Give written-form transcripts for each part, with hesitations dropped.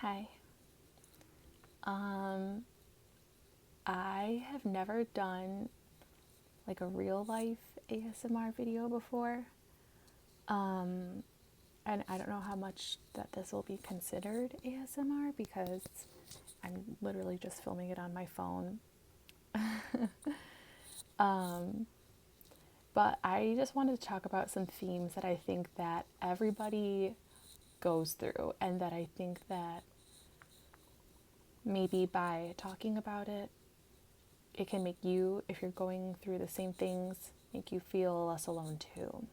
Hi. Um, I have never done like a real life ASMR video before. Um, and I don't know how much that this will be considered ASMR because I'm literally just filming it on my phone. Um, but I just wanted to talk about some themes that I think that everybody goes through and that I think that maybe by talking about it, it can make you, if you're going through the same things, make you feel less alone too.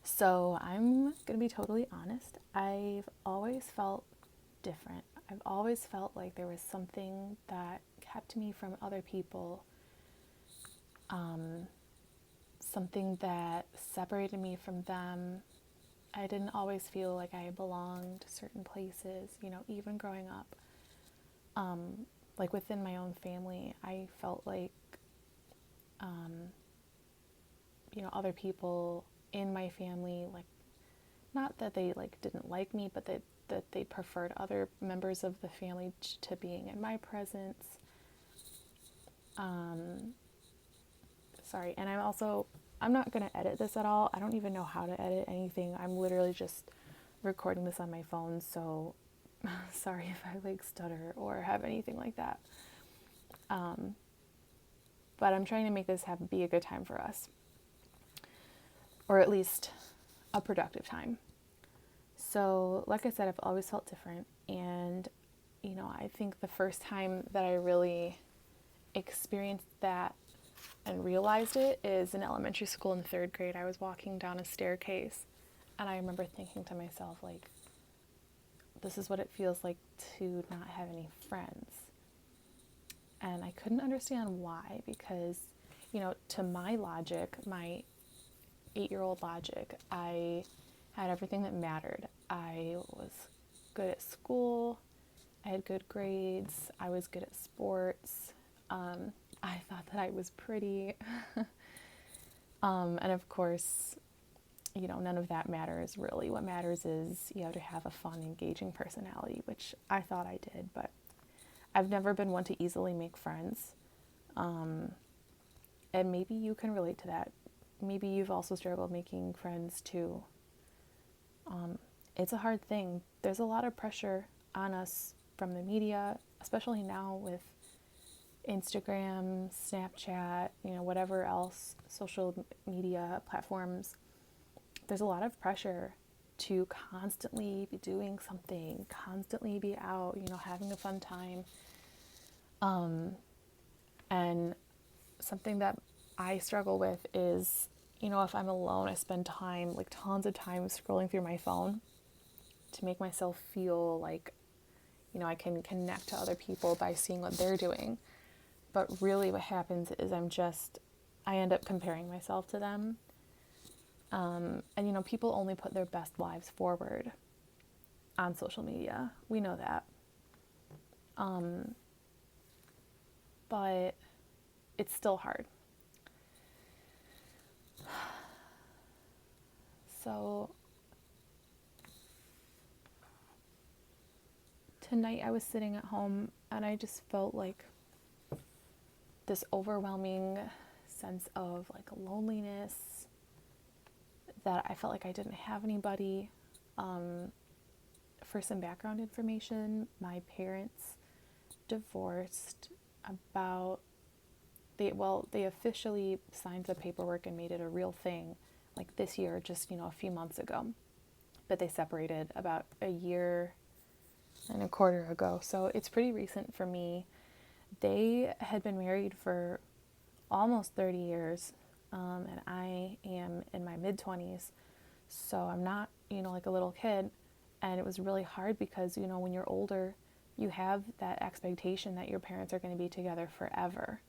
So I'm going to be totally honest. I've always felt different. I've always felt like there was something that kept me from other people, um, something that separated me from them. I didn't always feel like I belonged to certain places, even growing up. Like within my own family, I felt like, um, other people in my family, like, not that they like didn't like me, but that they preferred other members of the family to being in my presence. Um, Sorry, and I'm not gonna edit this at all. I don't even know how to edit anything. I'm literally just recording this on my phone, so sorry if I like stutter or have anything like that. Um, but I'm trying to make this be a good time for us, or at least a productive time. So, like I said, I've always felt different, and I think the first time that I really experienced that and realized it is in elementary school in third grade. I was walking down a staircase, and I remember thinking to myself, like, this is what it feels like to not have any friends. And I couldn't understand why, because, to my logic, my 8-year-old logic, I had everything that mattered. I was good at school, I had good grades, I was good at sports. I thought that I was pretty. And of course, none of that matters really. What matters is you have to have a fun, engaging personality, which I thought I did, but I've never been one to easily make friends. And maybe you can relate to that. Maybe you've also struggled making friends too. It's a hard thing. There's a lot of pressure on us from the media, especially now with Instagram, Snapchat, whatever else, social media platforms. There's a lot of pressure to constantly be doing something, constantly be out, having a fun time. And something that I struggle with is, if I'm alone, I spend time, like tons of time scrolling through my phone to make myself feel like, I can connect to other people by seeing what they're doing. But really what happens is I end up comparing myself to them. And, people only put their best lives forward on social media. We know that. But it's still hard. So tonight I was sitting at home and I just felt like this overwhelming sense of like loneliness, that I felt like I didn't have anybody. For some background information, my parents divorced about they officially signed the paperwork and made it a real thing like this year, just a few months ago, but they separated about a year and a quarter ago, so it's pretty recent for me. They had been married for almost 30 years, and I am in my mid-20s, so I'm not like a little kid. And it was really hard because when you're older, you have that expectation that your parents are going to be together forever,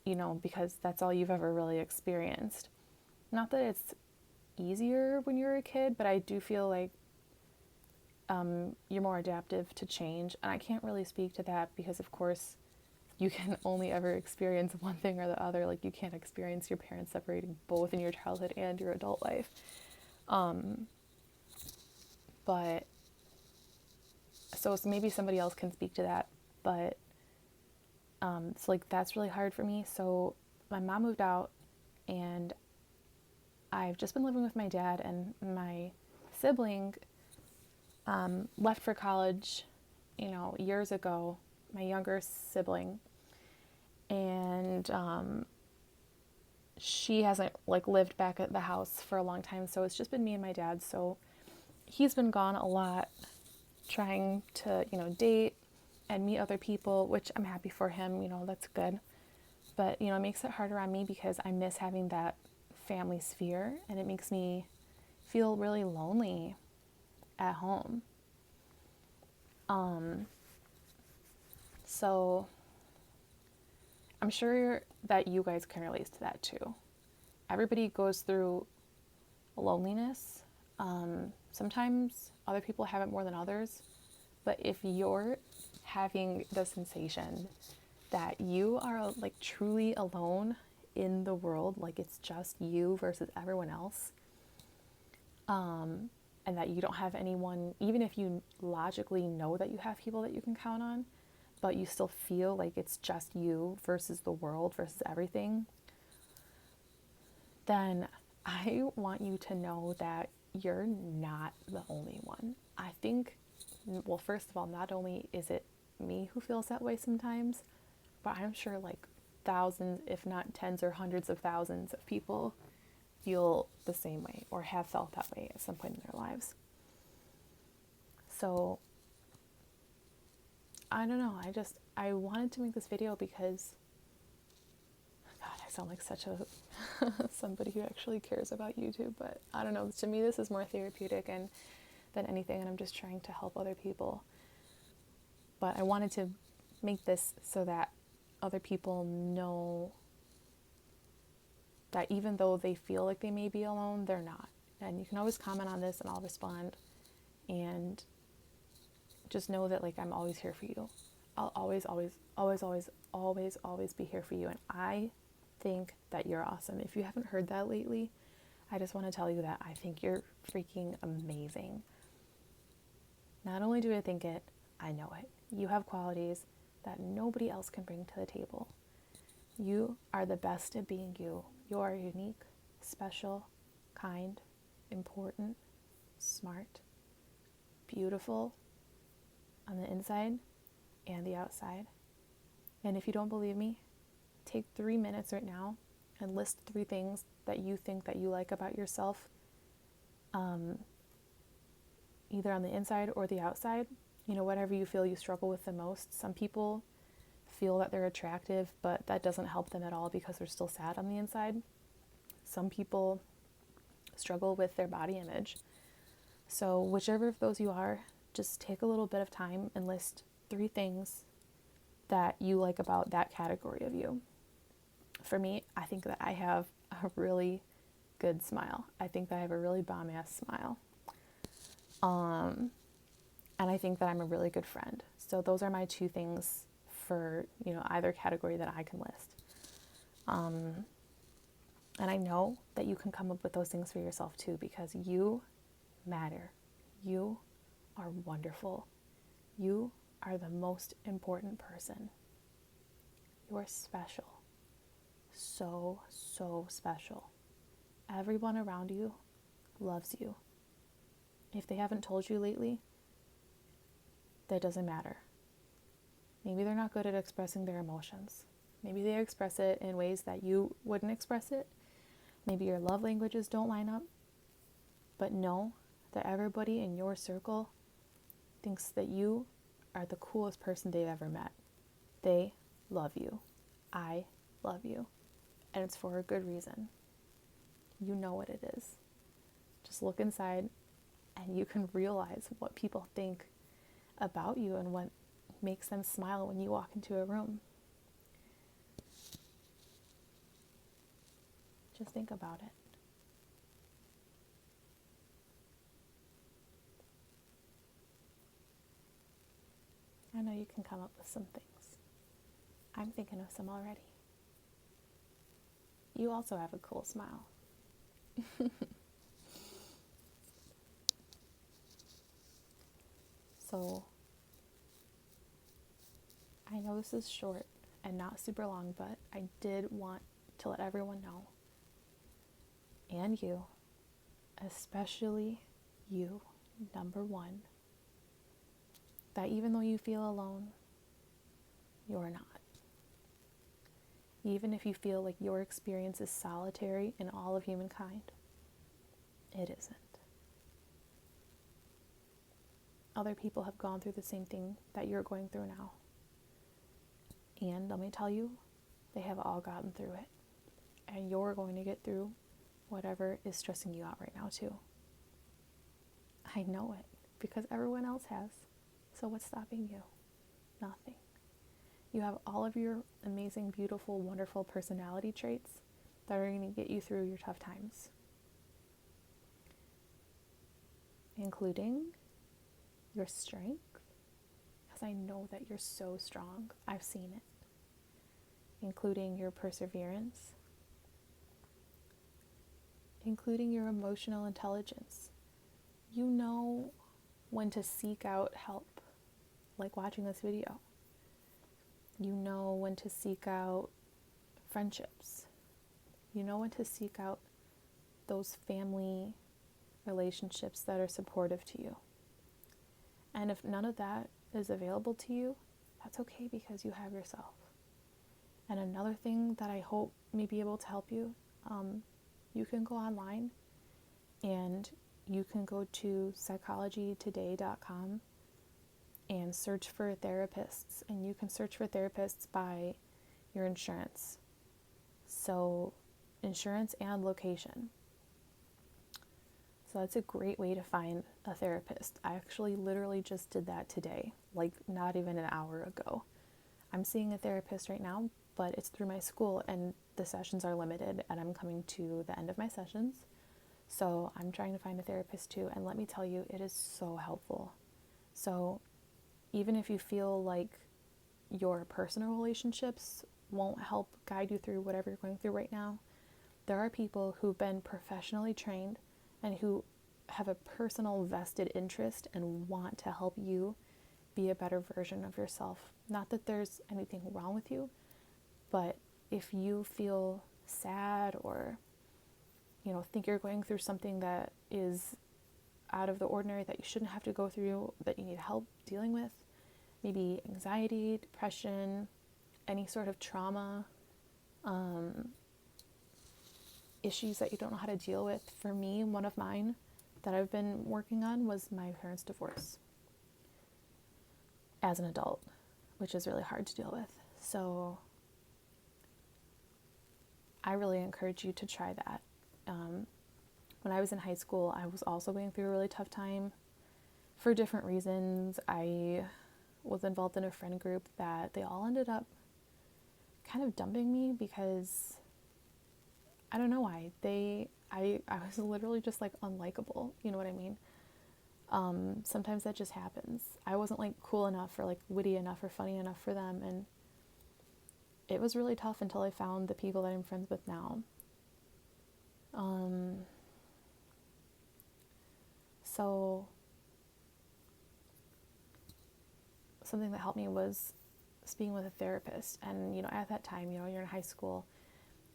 because that's all you've ever really experienced. Not that it's easier when you're a kid, but I do feel like you're more adaptive to change. And I can't really speak to that because, of course, you can only ever experience one thing or the other. Like, you can't experience your parents separating both in your childhood and your adult life. But So maybe somebody else can speak to that, but it's like that's really hard for me. So my mom moved out, and I've just been living with my dad, and my sibling left for college, years ago, my younger sibling, and she hasn't lived back at the house for a long time, so it's just been me and my dad. So he's been gone a lot, trying to date and meet other people, which I'm happy for him, that's good. But it makes it harder on me because I miss having that family sphere, and it makes me feel really lonely at home. So I'm sure that you guys can relate to that too. Everybody goes through loneliness. Sometimes other people have it more than others. But if you're having the sensation that you are truly alone in the world, it's just you versus everyone else, and that you don't have anyone, even if you logically know that you have people that you can count on, but you still feel like it's just you versus the world versus everything, then I want you to know that you're not the only one. I think, well, first of all, not only is it me who feels that way sometimes, but I'm sure thousands, if not tens or hundreds of thousands of people feel the same way or have felt that way at some point in their lives. So I don't know, I wanted to make this video because, God, I sound like such a somebody who actually cares about YouTube, but I don't know, to me this is more therapeutic and than anything, and I'm just trying to help other people. But I wanted to make this so that other people know that even though they feel like they may be alone, they're not. And you can always comment on this and I'll respond. And just know that I'm always here for you. I'll always be here for you. And I think that you're awesome. If you haven't heard that lately, I just want to tell you that I think you're freaking amazing. Not only do I think it, I know it. You have qualities that nobody else can bring to the table. You are the best at being you. You are unique, special, kind, important, smart, beautiful on the inside and the outside. And if you don't believe me, take 3 minutes right now and list 3 things that you think that you like about yourself, either on the inside or the outside. Whatever you feel you struggle with the most. Some people feel that they're attractive, but that doesn't help them at all because they're still sad on the inside. Some people struggle with their body image. So whichever of those you are, just take a little bit of time and list 3 things that you like about that category of you. For me, I think that I have a really good smile. I think that I have a really bomb-ass smile. And I think that I'm a really good friend. So those are my 2 things for, either category that I can list. And I know that you can come up with those things for yourself too, because you matter. You are wonderful. You are the most important person. You are special. So, so special. Everyone around you loves you. If they haven't told you lately, that doesn't matter. Maybe they're not good at expressing their emotions. Maybe they express it in ways that you wouldn't express it. Maybe your love languages don't line up. But know that everybody in your circle thinks that you are the coolest person they've ever met. They love you. I love you. And it's for a good reason. You know what it is. Just look inside and you can realize what people think about you and what makes them smile when you walk into a room. Just think about it. I know you can come up with some things. I'm thinking of some already. You also have a cool smile. So this is short and not super long, but I did want to let everyone know, and you, especially you, number one, that even though you feel alone, you're not. Even if you feel like your experience is solitary in all of humankind, it isn't. Other people have gone through the same thing that you're going through now. And let me tell you, they have all gotten through it. And you're going to get through whatever is stressing you out right now too. I know it because everyone else has. So what's stopping you? Nothing. You have all of your amazing, beautiful, wonderful personality traits that are going to get you through your tough times. Including your strength, because I know that you're so strong. I've seen it. Including your perseverance. Including your emotional intelligence. You know when to seek out help, like watching this video. You know when to seek out friendships. You know when to seek out those family relationships that are supportive to you. And if none of that is available to you, that's okay because you have yourself. And another thing that I hope may be able to help you, you can go online and you can go to psychologytoday.com and search for therapists. And you can search for therapists by your insurance. So insurance and location. So that's a great way to find a therapist. I actually literally just did that today, like not even an hour ago. I'm seeing a therapist right now, but it's through my school and the sessions are limited and I'm coming to the end of my sessions. So I'm trying to find a therapist too. And let me tell you, it is so helpful. So even if you feel like your personal relationships won't help guide you through whatever you're going through right now, there are people who've been professionally trained and who have a personal vested interest and want to help you be a better version of yourself. Not that there's anything wrong with you, but if you feel sad or, think you're going through something that is out of the ordinary that you shouldn't have to go through, that you need help dealing with, maybe anxiety, depression, any sort of trauma, issues that you don't know how to deal with. For me, one of mine that I've been working on was my parents' divorce as an adult, which is really hard to deal with. So I really encourage you to try that. When I was in high school, I was also going through a really tough time for different reasons. I was involved in a friend group that they all ended up kind of dumping me because I don't know why. I was literally just like unlikable, you know what I mean? Sometimes that just happens. I wasn't like cool enough or like witty enough or funny enough for them, and it was really tough until I found the people that I'm friends with now. So something that helped me was speaking with a therapist. And, at that time, you're in high school.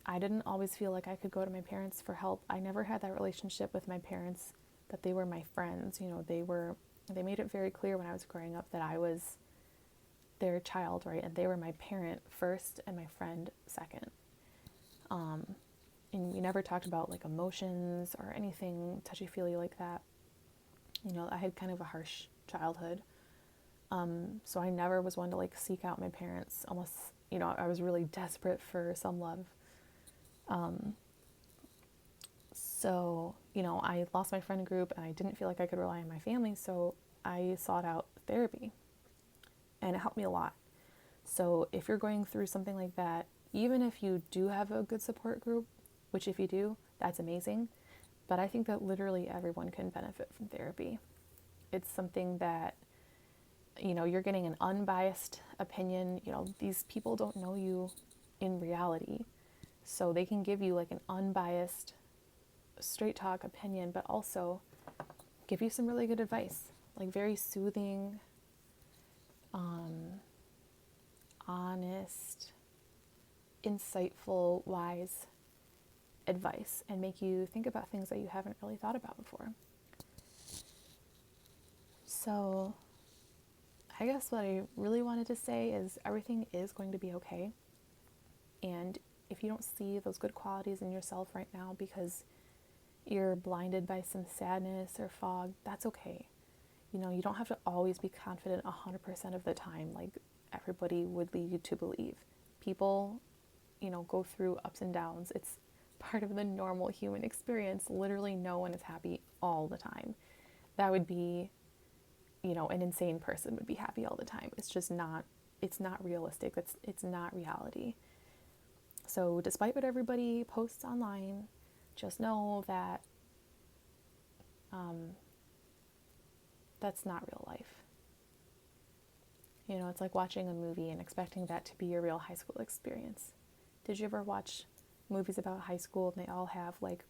I didn't always feel like I could go to my parents for help. I never had that relationship with my parents that they were my friends. They made it very clear when I was growing up that I was their child, right? And they were my parent first and my friend second. And we never talked about like emotions or anything touchy-feely like that. I had kind of a harsh childhood. So I never was one to like seek out my parents unless, I was really desperate for some love. So, I lost my friend group and I didn't feel like I could rely on my family. So I sought out therapy and it helped me a lot. So if you're going through something like that, even if you do have a good support group, which if you do, that's amazing. But I think that literally everyone can benefit from therapy. It's something that, you're getting an unbiased opinion. These people don't know you in reality. So they can give you like an unbiased, straight talk opinion, but also give you some really good advice, like very soothing, honest, insightful, wise advice and make you think about things that you haven't really thought about before. So I guess what I really wanted to say is everything is going to be okay. And if you don't see those good qualities in yourself right now because you're blinded by some sadness or fog, that's okay. You know, you don't have to always be confident 100% of the time, like everybody would lead you to believe. People, go through ups and downs. It's part of the normal human experience. Literally, no one is happy all the time. That would be, an insane person would be happy all the time. It's not realistic. It's not reality. So, despite what everybody posts online, just know that that's not real life. It's like watching a movie and expecting that to be your real high school experience. Did you ever watch movies about high school and they all have like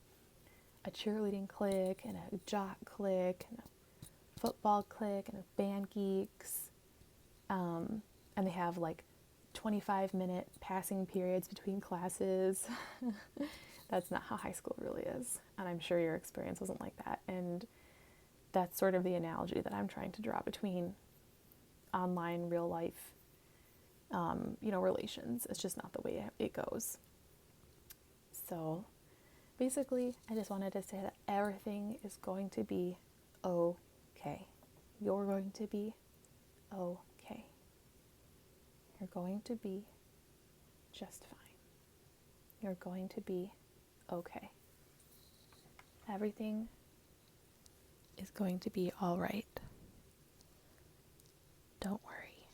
a cheerleading clique and a jock clique and a football clique and a band geeks? And they have like 25-minute passing periods between classes. That's not how high school really is. And I'm sure your experience wasn't like that. And that's sort of the analogy that I'm trying to draw between online, real life, relations. It's just not the way it goes. So basically, I just wanted to say that everything is going to be okay. You're going to be okay. You're going to be just fine. You're going to be okay. Everything is going to be all right. Don't worry.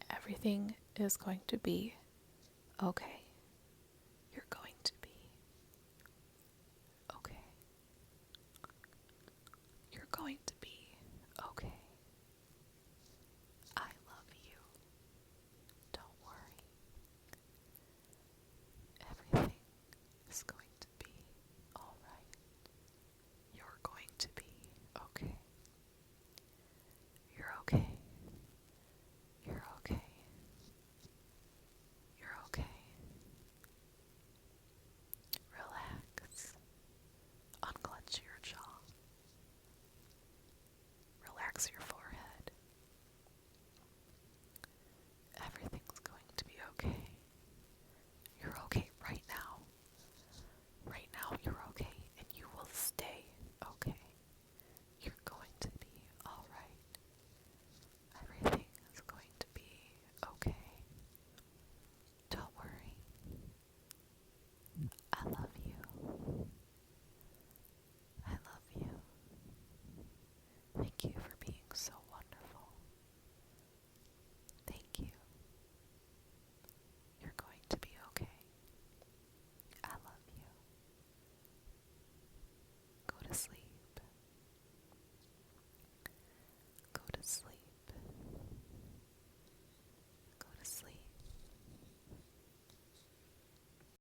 Everything is going to be okay.